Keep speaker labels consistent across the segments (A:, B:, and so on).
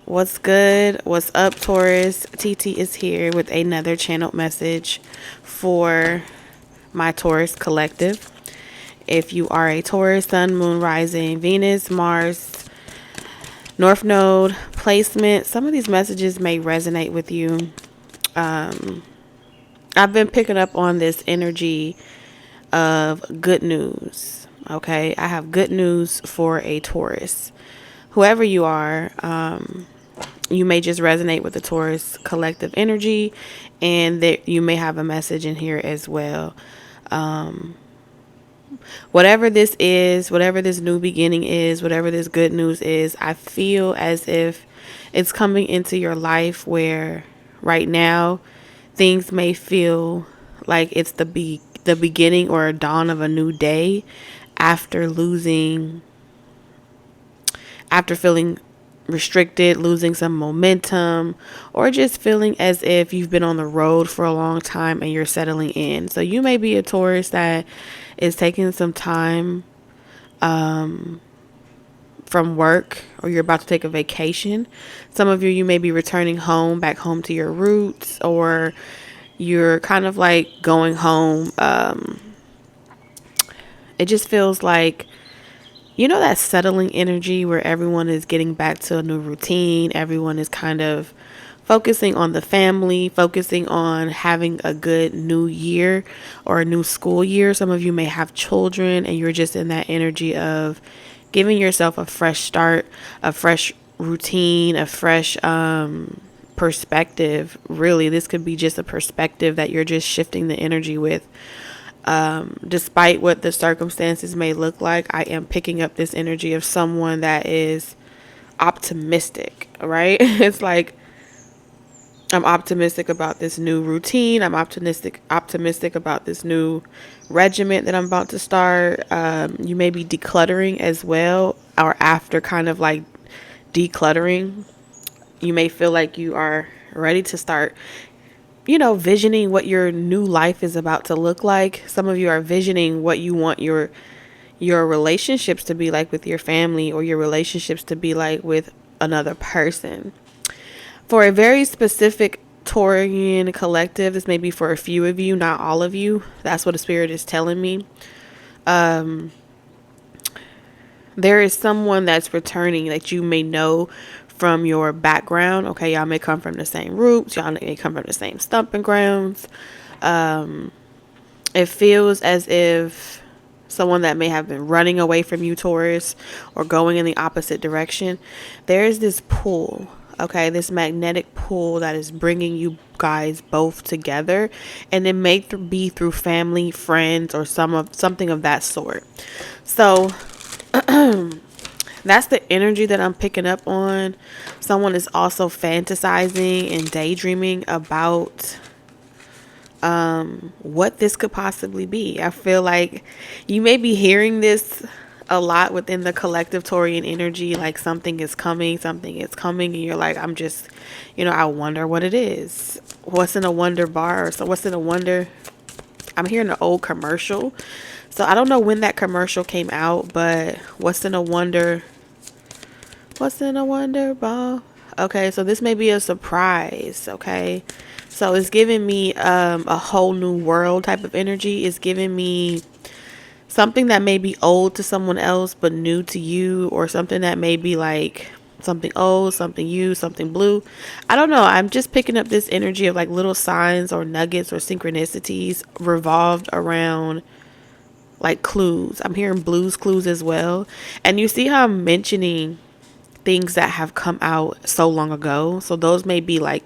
A: What's good? What's up, Taurus? TT is here with another channeled message for my Taurus collective. If you are a Taurus, Sun, Moon, Rising, Venus, Mars, North Node placement, some of these messages may resonate with you. I've been picking up on this energy of good news. Okay, I have good news for a Taurus. Whoever you are, you may just resonate with the Taurus collective energy, and that you may have a message in here as well. Whatever this is, whatever this new beginning is, whatever this good news is, I feel as if it's coming into your life where right now things may feel like it's the beginning or a dawn of a new day after feeling restricted, losing some momentum, or just feeling as if you've been on the road for a long time and you're settling in. So you may be a Taurus that is taking some time from work, or you're about to take a vacation. Some of you may be returning home, back home to your roots, or you're kind of like going home. It just feels like, you know, that settling energy where everyone is getting back to a new routine. Everyone is kind of focusing on the family, focusing on having a good new year or a new school year. Some of you may have children and you're just in that energy of giving yourself a fresh start, a fresh routine, a fresh perspective. Really, this could be just a perspective that you're just shifting the energy with. Despite what the circumstances may look like, I am picking up this energy of someone that is optimistic, right? It's like, I'm optimistic about this new routine. I'm optimistic about this new regiment that I'm about to start. You may be decluttering as well, or after kind of like decluttering, you may feel like you are ready to start, you know, visioning what your new life is about to look like. Some of you are visioning what you want your relationships to be like with your family, or your relationships to be like with another person. For a very specific Taurian collective, this may be for a few of you, not all of you. That's what the spirit is telling me. There is someone that's returning that you may know from your background. Okay, y'all may come from the same roots. Y'all may come from the same stomping grounds. It feels as if someone that may have been running away from you, Taurus, or going in the opposite direction. There's this pull, okay, this magnetic pull that is bringing you guys both together, and it may be through family, friends, or something of that sort. So that's the energy that I'm picking up on. Someone is also fantasizing and daydreaming about what this could possibly be. I feel like you may be hearing this a lot within the collective Taurian energy, like something is coming, and you're like, I'm just, I wonder what it is. What's in a wonder bar? So what's in a wonder? I'm hearing an old commercial. So I don't know when that commercial came out, but what's in a wonder? What's in a wonder ball? Okay, so this may be a surprise, okay? So it's giving me a whole new world type of energy. It's giving me something that may be old to someone else but new to you, or something that may be like something old, something new, something blue. I don't know. I'm just picking up this energy of like little signs or nuggets or synchronicities revolved around like clues. I'm hearing blues clues as well. And you see how I'm mentioning things that have come out so long ago. So those may be like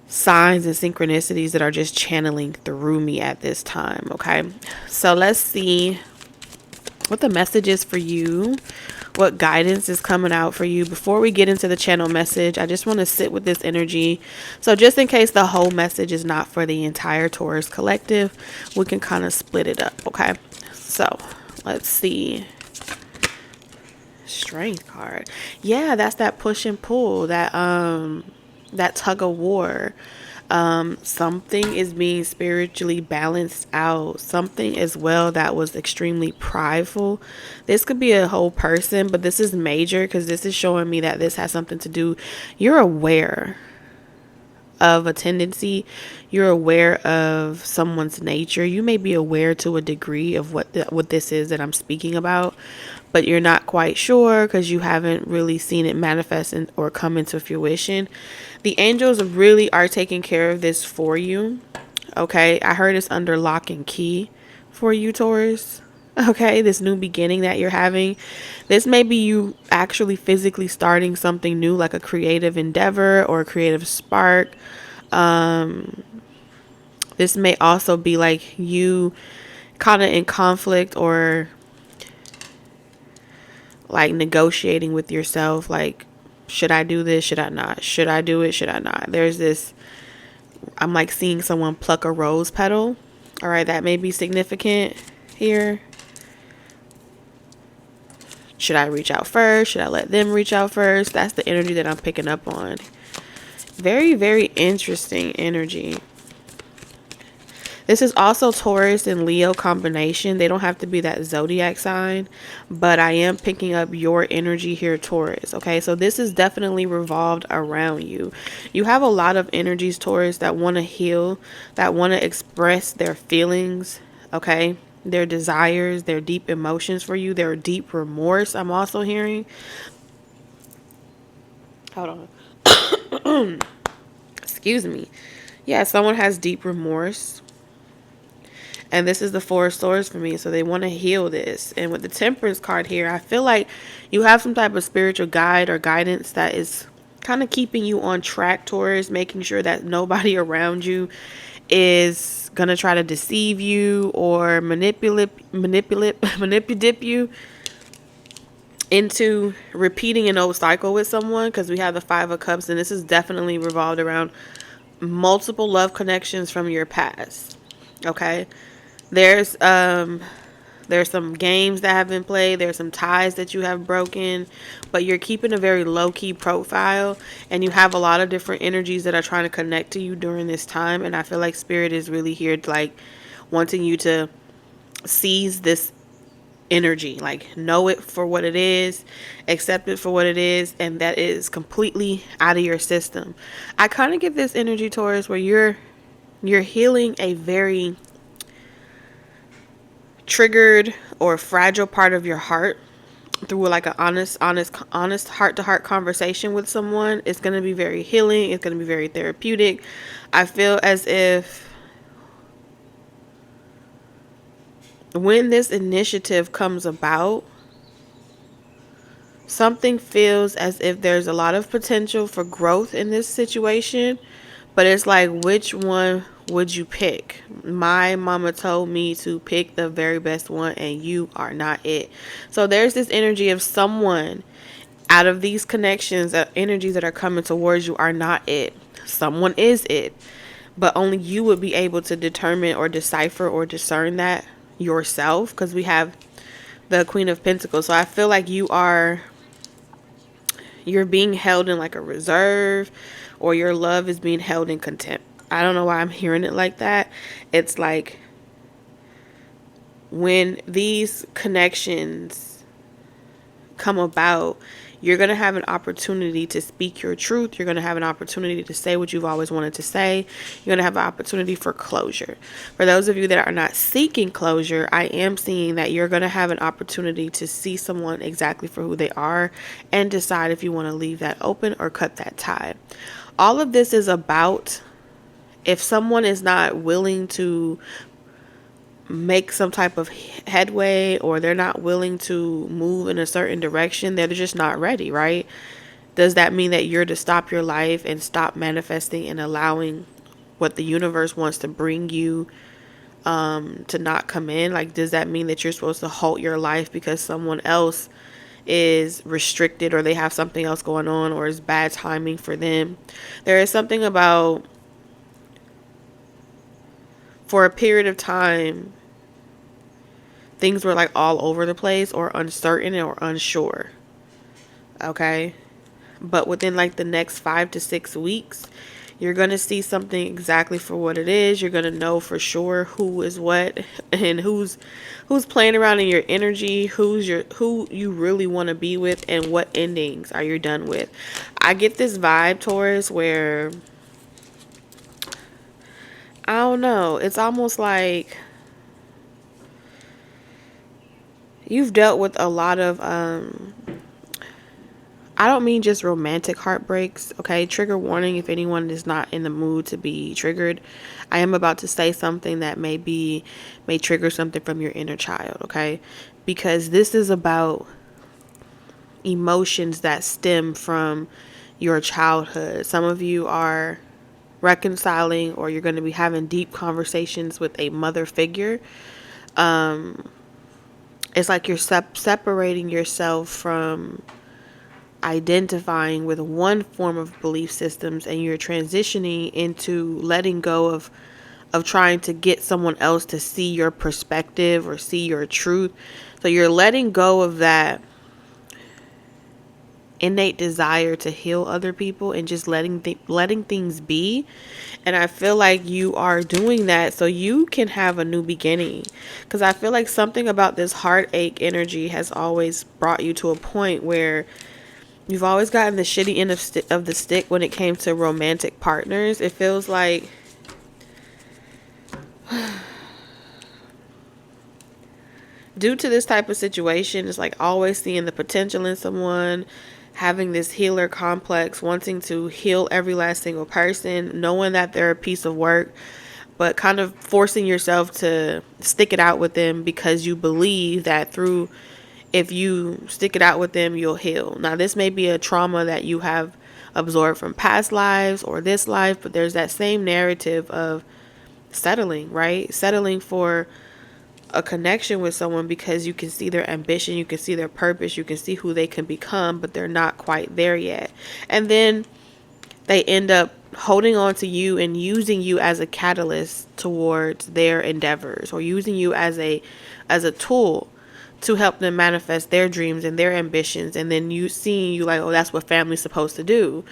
A: signs and synchronicities that are just channeling through me at this time. Okay, so let's see what the message is for you, what guidance is coming out for you. Before we get into the channel message, I just want to sit with this energy. So just in case the whole message is not for the entire Taurus collective, we can kind of split it up. Okay, so let's see. Strength card. Yeah, that's that push and pull, that tug of war. Something is being spiritually balanced out. Something as well that was extremely prideful. This could be a whole person, but this is major because this is showing me that this has something to do. You're aware of a tendency. You're aware of someone's nature. You may be aware to a degree of what this is that I'm speaking about, but you're not quite sure because you haven't really seen it manifest or come into fruition. The angels really are taking care of this for you. Okay, I heard it's under lock and key for you, Taurus. Okay, this new beginning that you're having. This may be you actually physically starting something new, like a creative endeavor or a creative spark. This may also be like you kind of in conflict or like negotiating with yourself. Like, should I do this? Should I not? Should I do it? Should I not? There's this, I'm like seeing someone pluck a rose petal. All right, that may be significant here. Should I reach out first? Should I let them reach out first? That's the energy that I'm picking up on. Very, very interesting energy. This is also Taurus and Leo combination. They don't have to be that zodiac sign, but I am picking up your energy here, Taurus. Okay, so this is definitely revolved around you. You have a lot of energies, Taurus, that want to heal, that want to express their feelings, okay? Their desires, their deep emotions for you, their deep remorse. I'm also hearing. Hold on. Excuse me. Yeah, someone has deep remorse. And this is the Four of Swords for me. So they want to heal this. And with the Temperance card here, I feel like you have some type of spiritual guide or guidance that is kind of keeping you on track, Taurus, making sure that nobody around you is going to try to deceive you or manipulate you into repeating an old cycle with someone, because we have the Five of Cups, and this is definitely revolved around multiple love connections from your past. Okay, there's some games that have been played, there's some ties that you have broken, but you're keeping a very low-key profile, and you have a lot of different energies that are trying to connect to you during this time. And I feel like Spirit is really here to, like, wanting you to seize this energy, like know it for what it is, accept it for what it is, and that is completely out of your system. I kind of get this energy, Taurus, where you're healing a very triggered or fragile part of your heart through like an honest heart-to-heart conversation with someone. It's going to be very healing. It's going to be very therapeutic. I feel as if when this initiative comes about, something feels as if there's a lot of potential for growth in this situation, but it's like, which one would you pick? My mama told me to pick the very best one, and you are not it. So there's this energy of someone out of these connections, energies that are coming towards you are not it. Someone is it, but only you would be able to determine or decipher or discern that yourself, because we have the Queen of Pentacles. So I feel like you're being held in like a reserve, or your love is being held in contempt. I don't know why I'm hearing it like that. It's like when these connections come about, you're going to have an opportunity to speak your truth. You're going to have an opportunity to say what you've always wanted to say. You're going to have an opportunity for closure. For those of you that are not seeking closure, I am seeing that you're going to have an opportunity to see someone exactly for who they are and decide if you want to leave that open or cut that tie. All of this is about, if someone is not willing to make some type of headway, or they're not willing to move in a certain direction, they're just not ready, right? Does that mean that you're to stop your life and stop manifesting and allowing what the universe wants to bring you to not come in? Like, does that mean that you're supposed to halt your life because someone else is restricted, or they have something else going on, or it's bad timing for them? There is something about, for a period of time, things were like all over the place, or uncertain or unsure. Okay. But within like the next 5 to 6 weeks, You're going to see something exactly for what it is. You're going to know for sure who is what and who's playing around in your energy, who you really want to be with, and what endings are you done with. I get this vibe, Taurus, where I don't know, it's almost like you've dealt with a lot of I don't mean just romantic heartbreaks, okay? Trigger warning if anyone is not in the mood to be triggered. I am about to say something that may trigger something from your inner child, okay? Because this is about emotions that stem from your childhood. Some of you are reconciling, or you're going to be having deep conversations with a mother figure. It's like you're separating yourself from identifying with one form of belief systems, and you're transitioning into letting go of trying to get someone else to see your perspective or see your truth. So you're letting go of that innate desire to heal other people and just letting things be. And I feel like you are doing that so you can have a new beginning, because I feel like something about this heartache energy has always brought you to a point where you've always gotten the shitty end of the stick when it came to romantic partners. It feels like due to this type of situation, it's like always seeing the potential in someone, having this healer complex, wanting to heal every last single person, knowing that they're a piece of work, but kind of forcing yourself to stick it out with them because you believe that if you stick it out with them, you'll heal. Now, this may be a trauma that you have absorbed from past lives or this life, but there's that same narrative of settling, right? Settling for a connection with someone because you can see their ambition, you can see their purpose, you can see who they can become, but they're not quite there yet. And then they end up holding on to you and using you as a catalyst towards their endeavors, or using you as a tool to help them manifest their dreams and their ambitions. And then you seeing you like, oh, that's what family's supposed to do.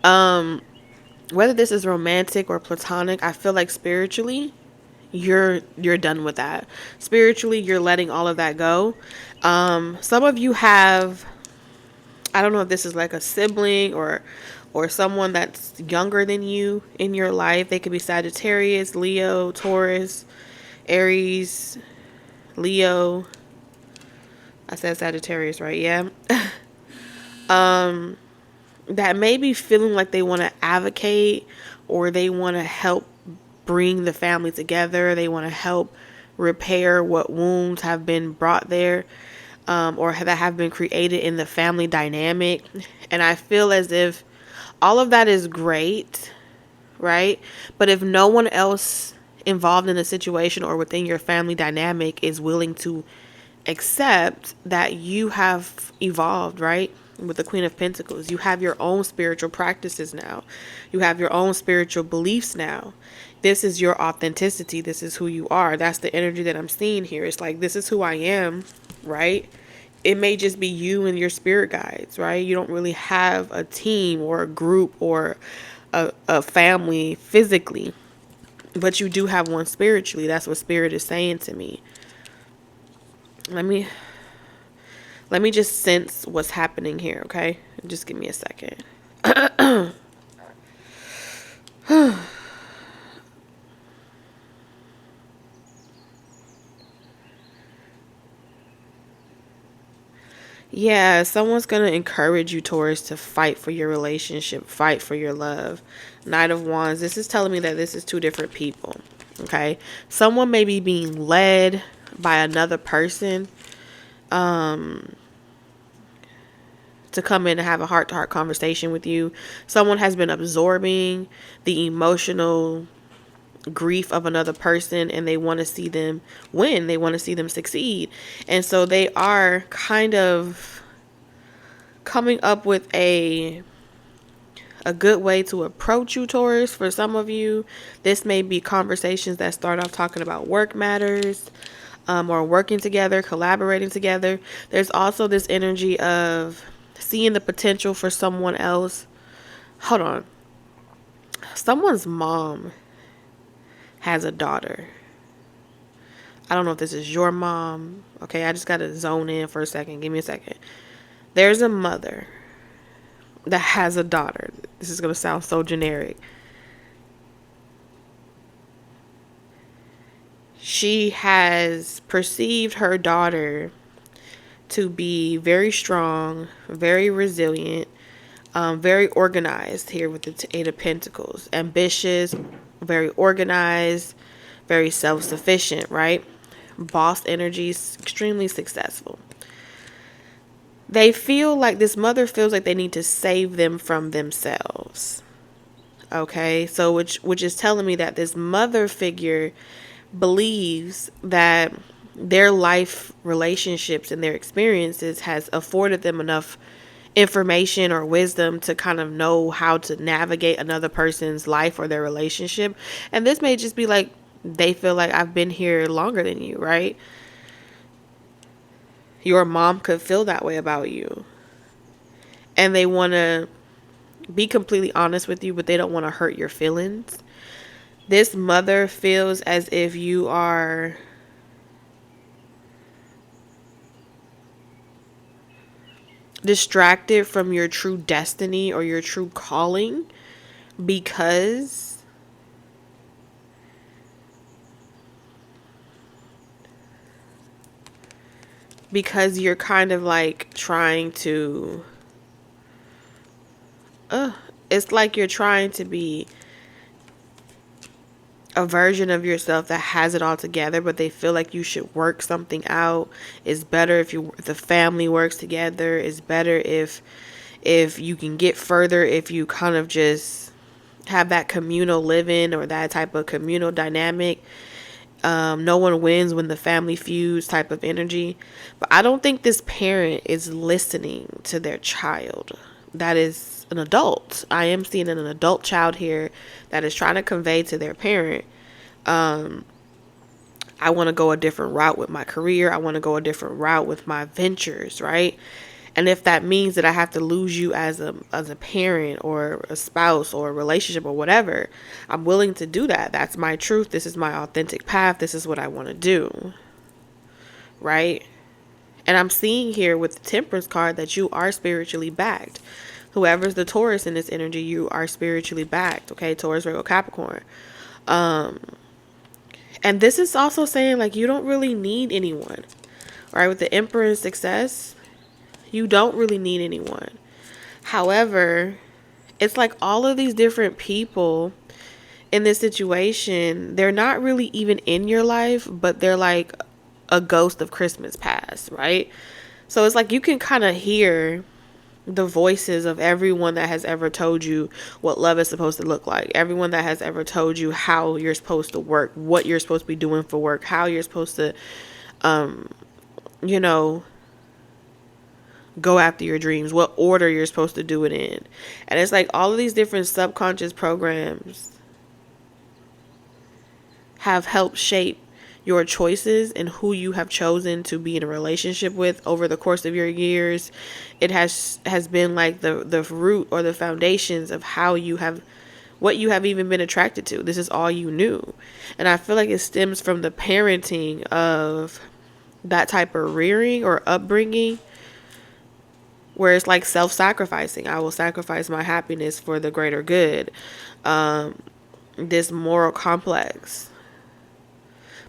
A: Whether this is romantic or platonic, I feel like spiritually you're done with that. Spiritually, you're letting all of that go. Some of you have, I don't know if this is like a sibling or someone that's younger than you in your life. They could be Sagittarius, Leo, Taurus, Aries, Leo. I said Sagittarius, right? Yeah. That may be feeling like they want to advocate, or they want to help bring the family together. They want to help repair what wounds have been brought there, or that have been created in the family dynamic. And I feel as if all of that is great, right? But if no one else involved in the situation or within your family dynamic is willing to accept that you have evolved, right? With the Queen of Pentacles, you have your own spiritual practices now. You have your own spiritual beliefs now. This is your authenticity. This is who you are. That's the energy that I'm seeing here. It's like, this is who I am, right? It may just be you and your spirit guides, right? You don't really have a team or a group or a family physically, but you do have one spiritually. That's what spirit is saying to me. Let me just sense what's happening here, okay? Just give me a second. Yeah, someone's going to encourage you, Taurus, to fight for your relationship, fight for your love. Knight of Wands, this is telling me that this is two different people, okay? Someone may be being led by another person to come in and have a heart-to-heart conversation with you. Someone has been absorbing the emotional grief of another person, and they want to see them win. They want to see them succeed. And so they are kind of coming up with a good way to approach you, Taurus. For some of you, this may be conversations that start off talking about work matters, or working together, collaborating together. There's also this energy of seeing the potential for someone else. Hold on. someone's mom has a daughter. I don't know if this is your mom. Okay, I just got to zone in for a second. Give me a second. There's a mother that has a daughter. This is going to sound so generic. She has perceived her daughter to be very strong, very resilient, very organized here with the Eight of Pentacles. Ambitious, very organized, very self-sufficient, right? Boss energies, extremely successful. They feel like this mother feels like they need to save them from themselves. Okay, so which is telling me that this mother figure believes that their life relationships and their experiences has afforded them enough information or wisdom to kind of know how to navigate another person's life or their relationship. And this may just be like, they feel like I've been here longer than you, right? Your mom could feel that way about you. And they want to be completely honest with you, but they don't want to hurt your feelings. This mother feels as if you are distracted from your true destiny or your true calling because you're kind of like trying to it's like you're trying to be a version of yourself that has it all together, but they feel like you should work something out. It's better if the family works together. It's better if you can get further if you kind of just have that communal living or that type of communal dynamic. No one wins when the family feuds type of energy. But I don't think this parent is listening to their child. That is an adult. I am seeing an adult child here that is trying to convey to their parent, I want to go a different route with my career. I want to go a different route with my ventures, right? And if that means that I have to lose you as a parent or a spouse or a relationship or whatever, I'm willing to do that. That's my truth. This is my authentic path. This is what I want to do, right? And I'm seeing here with the Temperance card that you are spiritually backed. Whoever's the Taurus in this energy, you are spiritually backed. Okay, Taurus, Virgo, Capricorn. And this is also saying like you don't really need anyone, right? With the Emperor and success, you don't really need anyone. However, it's like all of these different people in this situation, they're not really even in your life, but they're like a ghost of Christmas past, right? So it's like you can kind of hear the voices of everyone that has ever told you what love is supposed to look like. Everyone that has ever told you how you're supposed to work, what you're supposed to be doing for work, how you're supposed to, go after your dreams, what order you're supposed to do it in. And it's like all of these different subconscious programs have helped shape your choices and who you have chosen to be in a relationship with over the course of your years. It has been like the root or the foundations of how you have, what you have even been attracted to. This is all you knew. And I feel like it stems from the parenting of that type of rearing or upbringing, where it's like self-sacrificing. I will sacrifice my happiness for the greater good. This moral complex.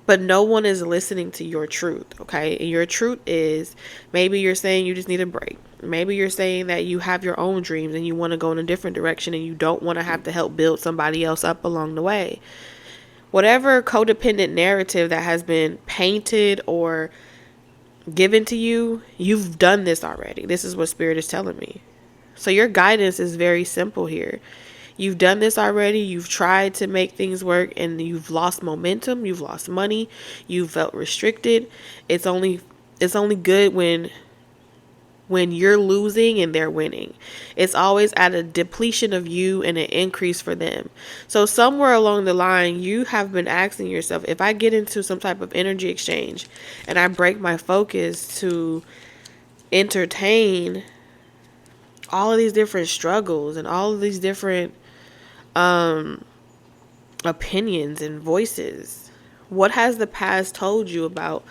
A: But no one is listening to your truth, okay? And your truth is, maybe you're saying you just need a break. Maybe you're saying that you have your own dreams and you want to go in a different direction and you don't want to have to help build somebody else up along the way. Whatever codependent narrative that has been painted or given to you, you've done this already. This is what Spirit is telling me. So your guidance is very simple here. You've done this already. You've tried to make things work and you've lost momentum. You've lost money. You felt restricted. It's only good when you're losing and they're winning. It's always at a depletion of you and an increase for them. So somewhere along the line, you have been asking yourself, if I get into some type of energy exchange and I break my focus to entertain all of these different struggles and all of these different opinions and voices. What has the past told you about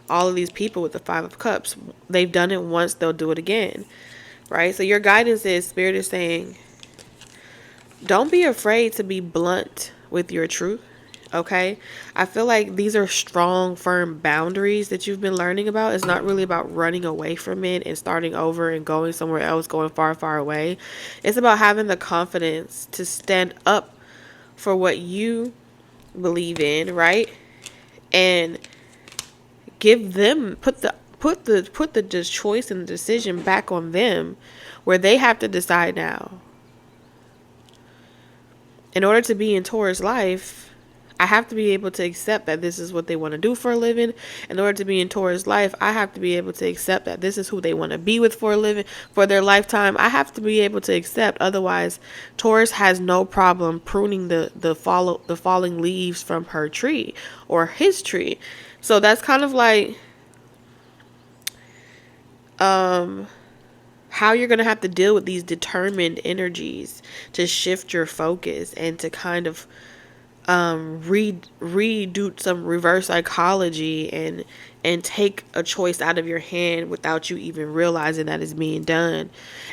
A: all of these people with the Five of Cups? They've done it once, they'll do it again, right? So your guidance is, Spirit is saying, don't be afraid to be blunt with your truth. Okay. I feel like these are strong, firm boundaries that you've been learning about. It's not really about running away from it and starting over and going somewhere else, going far, far away. It's about having the confidence to stand up for what you believe in, right? And give them, put the choice and the decision back on them, where they have to decide now. In order to be in Taurus life, I have to be able to accept that this is what they want to do for a living. In order to be in Taurus life, I have to be able to accept that this is who they want to be with for a living, for their lifetime. I have to be able to accept. Otherwise, Taurus has no problem pruning the falling leaves from her tree or his tree. So that's kind of like how you're going to have to deal with these determined energies to shift your focus and to kind of redo some reverse psychology and take a choice out of your hand without you even realizing that it's being done.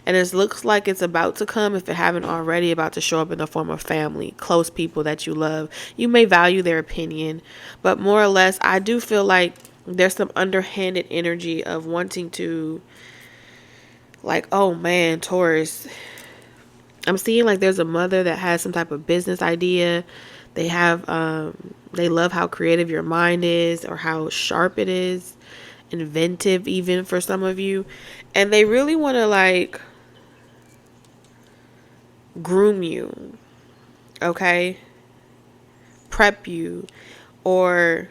A: And it looks like it's about to come, if it haven't already, about to show up in the form of family, close people that you love. You may value their opinion, but more or less, I do feel like there's some underhanded energy of wanting to, like, oh man, Taurus, I'm seeing like there's a mother that has some type of business idea. They have, they love how creative your mind is, or how sharp it is, inventive even for some of you. And they really want to like groom you, okay? Prep you, or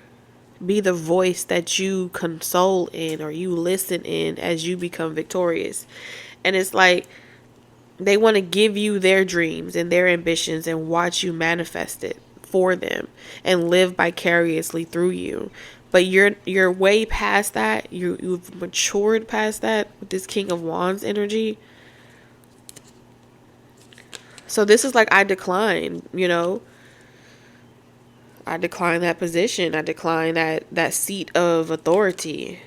A: be the voice that you console in or you listen in as you become victorious. And it's like they want to give you their dreams and their ambitions and watch you manifest it for them and live vicariously through you. But you're way past that. You've matured past that with this King of Wands energy. So this is like, I decline, I decline that position. I decline that seat of authority.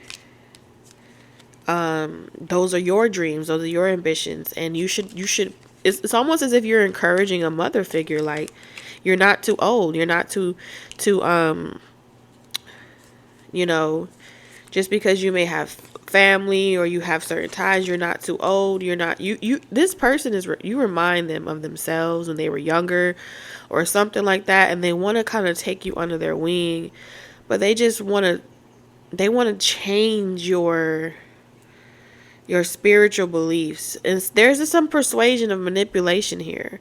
A: Those are your dreams. Those are your ambitions. And you should, it's almost as if you're encouraging a mother figure. Like, you're not too old. You're not too, just because you may have family or you have certain ties, you're not too old. You're not, this person is, you remind them of themselves when they were younger or something like that. And they want to kind of take you under their wing, but they just want to change your spiritual beliefs. And there's some persuasion of manipulation here.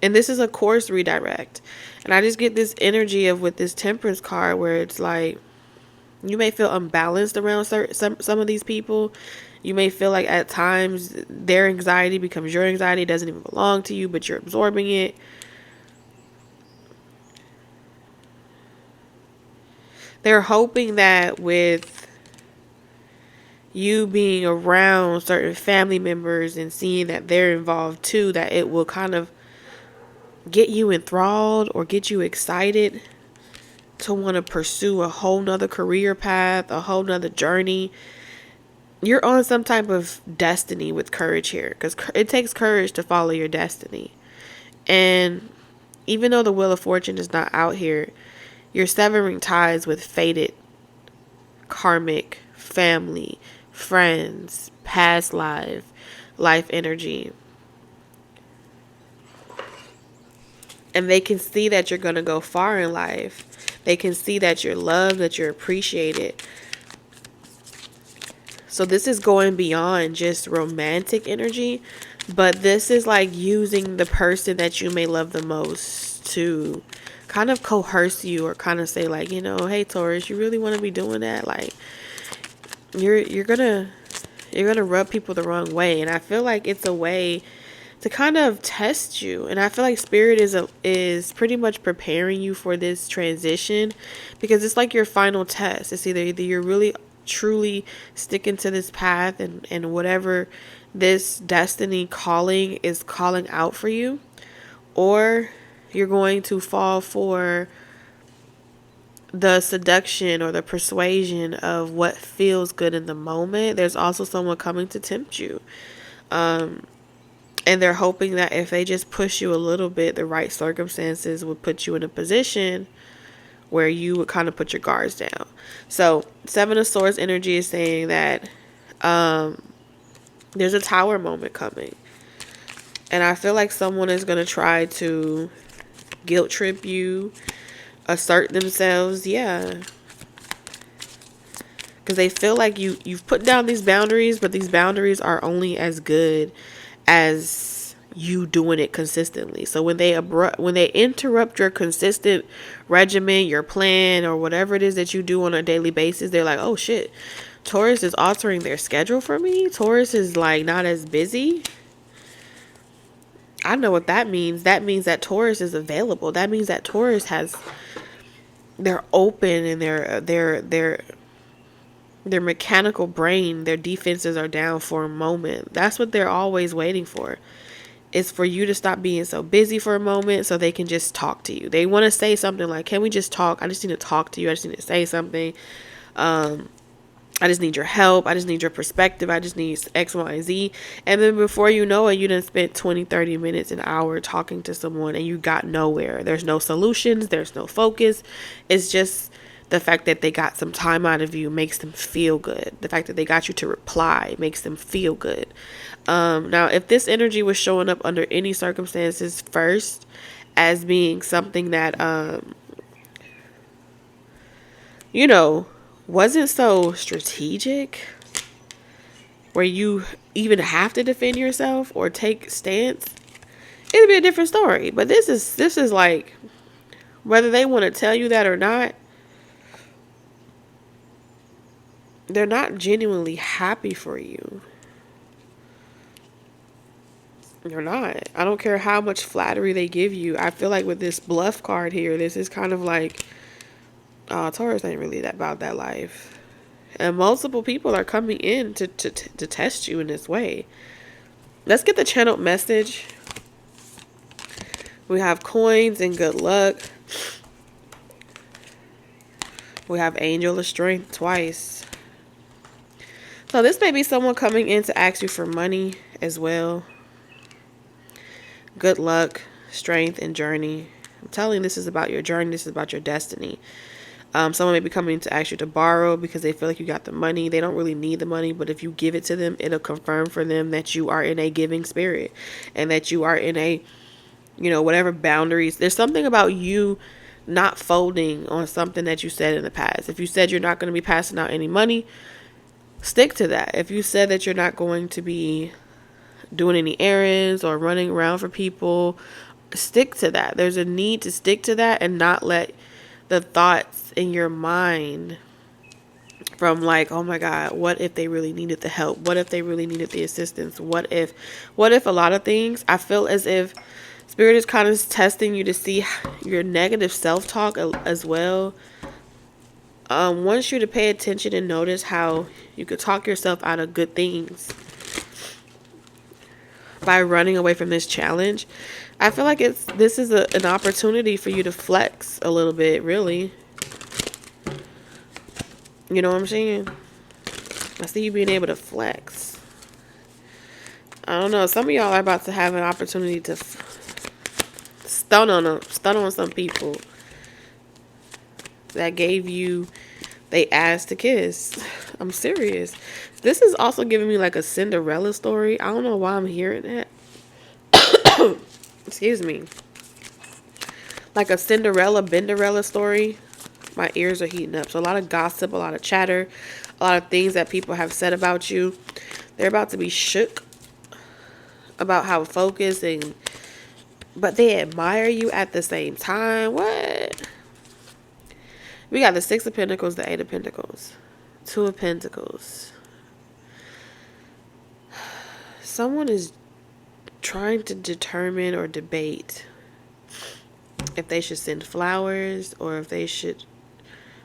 A: And this is a course redirect. And I just get this energy of, with this Temperance card, where it's like, you may feel unbalanced around some of these people. You may feel like at times their anxiety becomes your anxiety. It doesn't even belong to you, but you're absorbing it. They're hoping that with you being around certain family members and seeing that they're involved too, that it will kind of get you enthralled or get you excited to want to pursue a whole nother career path, a whole nother journey. You're on some type of destiny with courage here, because it takes courage to follow your destiny. And even though the Wheel of Fortune is not out here, you're severing ties with fated, karmic, family, friends, past life energy. And they can see that you're going to go far in life. They can see that you're loved, that you're appreciated. So this is going beyond just romantic energy, but this is like using the person that you may love the most to kind of coerce you, or kind of say like, hey Taurus, you really want to be doing that? Like, you're gonna rub people the wrong way. And I feel like it's a way to kind of test you. And I feel like Spirit is pretty much preparing you for this transition, because it's like your final test. It's either you're really truly sticking to this path and whatever this destiny calling is calling out for you, or you're going to fall for the seduction or the persuasion of what feels good in the moment. There's also someone coming to tempt you. And they're hoping that if they just push you a little bit, the right circumstances would put you in a position where you would kind of put your guards down. So, Seven of Swords energy is saying that there's a tower moment coming. And I feel like someone is going to try to guilt trip you, assert themselves. Yeah. Because they feel like you've put down these boundaries, but these boundaries are only as good as you doing it consistently. So when they interrupt your consistent regimen, your plan, or whatever it is that you do on a daily basis, they're like, oh shit, Taurus is altering their schedule for me. Taurus is like not as busy. I know what that means. That means that Taurus is available. That means that Taurus they're open, and their mechanical brain, their defenses are down for a moment. That's what they're always waiting for. It's for you to stop being so busy for a moment so they can just talk to you. They want to say something like, can we just talk? I just need to talk to you. I just need to say something. I just need your help. I just need your perspective. I just need X, Y, and Z. And then before you know it, you done spent 20, 30 minutes, an hour talking to someone and you got nowhere. There's no solutions. There's no focus. It's just the fact that they got some time out of you makes them feel good. The fact that they got you to reply makes them feel good. Now, if this energy was showing up under any circumstances first as being something that, wasn't so strategic, where you even have to defend yourself or take stance, it'd be a different story. But this is like, whether they want to tell you that or not, they're not genuinely happy for you. They're not. I don't care how much flattery they give you. I feel like with this bluff card here, this is kind of like, Taurus ain't really about that life. And multiple people are coming in to test you in this way. Let's get the channeled message. We have coins and good luck. We have angel of strength twice. So this may be someone coming in to ask you for money as well. Good luck, strength, and journey. I'm telling you, this is about your journey. This is about your destiny. Someone may be coming to ask you to borrow because they feel like you got the money. They don't really need the money, but if you give it to them, it'll confirm for them that you are in a giving spirit and that you are in a, whatever boundaries. There's something about you not folding on something that you said in the past. If you said you're not going to be passing out any money, stick to that. If you said that you're not going to be doing any errands or running around for people, stick to that. There's a need to stick to that and not let the thoughts in your mind from like, oh my God, what if they really needed the help? What if they really needed the assistance? What if a lot of things? I feel as if Spirit is kind of testing you to see your negative self-talk as well. Wants you to pay attention and notice how you could talk yourself out of good things by running away from this challenge. I feel like this is an opportunity for you to flex a little bit, really. You know what I'm saying? I see you being able to flex. I don't know. Some of y'all are about to have an opportunity to stun on some people that gave you they ass to kiss. I'm serious. This is also giving me like a Cinderella story. I don't know why I'm hearing that. Excuse me. Like a Benderella story. My ears are heating up. So a lot of gossip, a lot of chatter, a lot of things that people have said about you. They're about to be shook about how focused but they admire you at the same time. What? We got the Six of Pentacles, the Eight of Pentacles, Two of Pentacles. Someone is trying to determine or debate if they should send flowers or if they should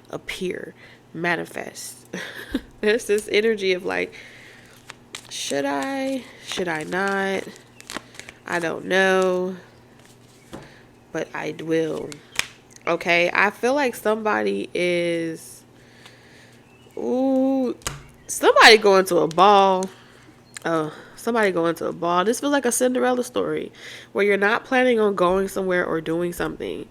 A: appear. manifest. There's this energy of like, should I? Should I not? I don't know. But I will. Okay, I feel like somebody is... Ooh, somebody going to a ball. Oh, somebody going to a ball. This feels like a Cinderella story where you're not planning on going somewhere or doing something.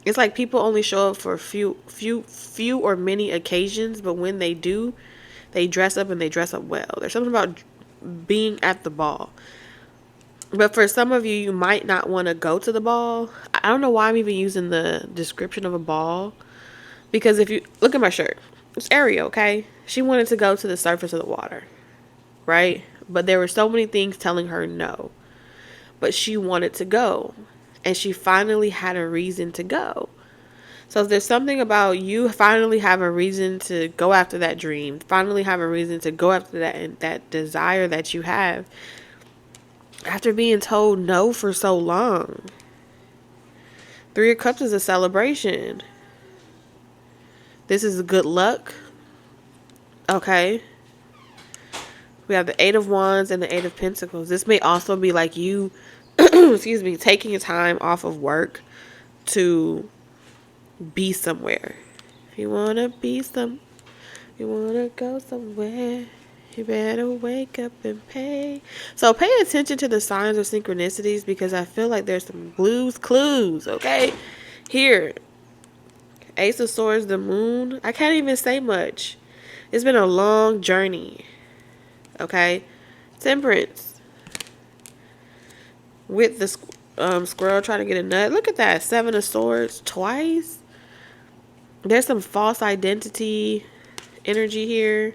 A: It's like people only show up for few or many occasions, but when they do, they dress up and they dress up well. There's something about being at the ball. But for some of you, you might not want to go to the ball. I don't know why I'm even using the description of a ball. Because if you look at my shirt, it's Ariel, okay? She wanted to go to the surface of the water, right? But there were so many things telling her no. But she wanted to go. And she finally had a reason to go. So if there's something about you finally have a reason to go after that dream, finally have a reason to go after that desire that you have, after being told no for so long. Three of Cups is a celebration. This is good luck. Okay. We have the Eight of Wands and the Eight of Pentacles. This may also be like you, excuse me, taking your time off of work to be somewhere. If you want to you want to go somewhere, you better wake up and pay. So pay attention to the signs or synchronicities because I feel like there's some clues, okay? Here. Ace of Swords, the Moon. I can't even say much. It's been a long journey. Okay? Temperance. With the squirrel trying to get a nut. Look at that. Seven of Swords twice. There's some false identity energy here.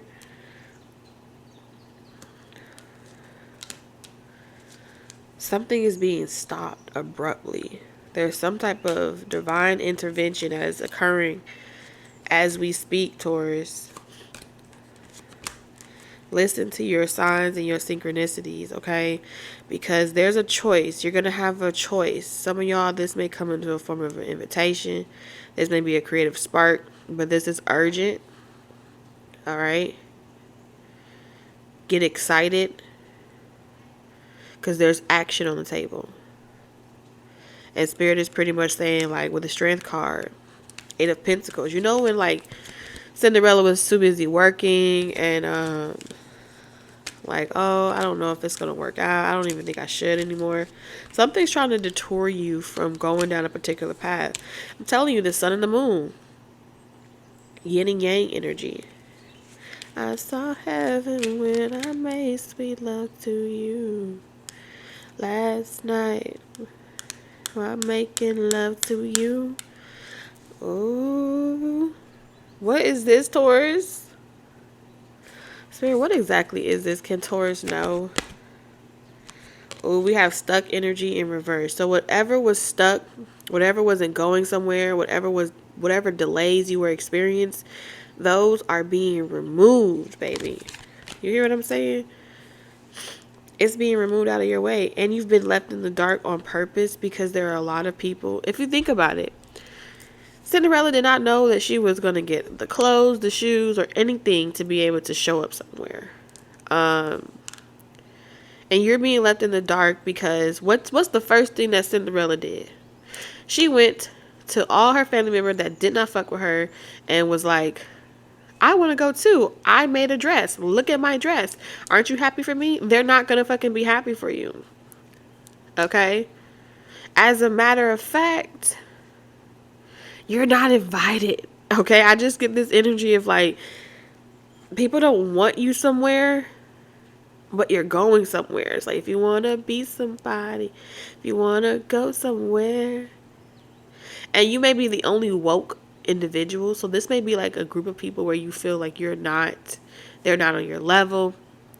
A: Something is being stopped abruptly. There's some type of divine intervention that is occurring as we speak, Taurus. Listen to your signs and your synchronicities, okay? Because there's a choice. You're going to have a choice. Some of y'all, this may come into a form of an invitation. This may be a creative spark, but this is urgent. All right? Get excited because there's action on the table. And Spirit is pretty much saying, like, with the Strength card, Eight of Pentacles. You know when, like, Cinderella was too busy working and, like, oh, I don't know if it's going to work out. I don't even think I should anymore. Something's trying to detour you from going down a particular path. I'm telling you, the Sun and the Moon. Yin and Yang energy. I saw heaven when I made sweet love to you last night. I'm making love to you. Ooh. What is this, Taurus? Spirit, what exactly is this? Can Taurus know? Oh, we have stuck energy in reverse. So whatever was stuck, whatever wasn't going somewhere, whatever delays you were experiencing, those are being removed, baby. You hear what I'm saying? It's being removed out of your way. And you've been left in the dark on purpose because there are a lot of people. If you think about it, Cinderella did not know that she was going to get the clothes, the shoes, or anything to be able to show up somewhere. And you're being left in the dark because what's the first thing that Cinderella did? She went to all her family members that did not fuck with her and was like, I want to go too. I made a dress. Look at my dress. Aren't you happy for me? They're not going to fucking be happy for you. Okay? As a matter of fact, you're not invited. Okay? I just get this energy of like, people don't want you somewhere, but you're going somewhere. It's like, if you want to be somebody, if you want to go somewhere. And you may be the only woke individual. So this may be like a group of people where you feel like they're not on your level.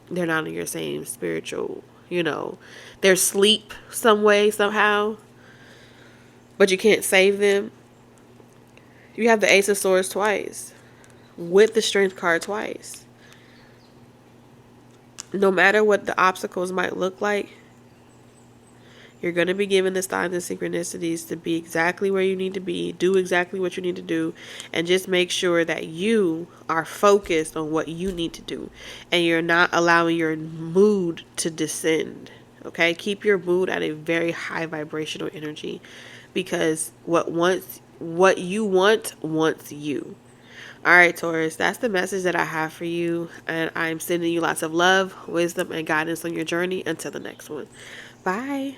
A: They're not on your same spiritual, they're asleep some way, somehow. But you can't save them. You have the Ace of Swords twice. With the Strength card twice. No matter what the obstacles might look like, You're going to be given the signs and synchronicities to be exactly where you need to be, do exactly what you need to do, and just make sure that you are focused on what you need to do and you're not allowing your mood to descend. Okay? Keep your mood at a very high vibrational energy, because what you want wants you. All right, Taurus, that's the message that I have for you. And I'm sending you lots of love, wisdom, and guidance on your journey. Until the next one. Bye.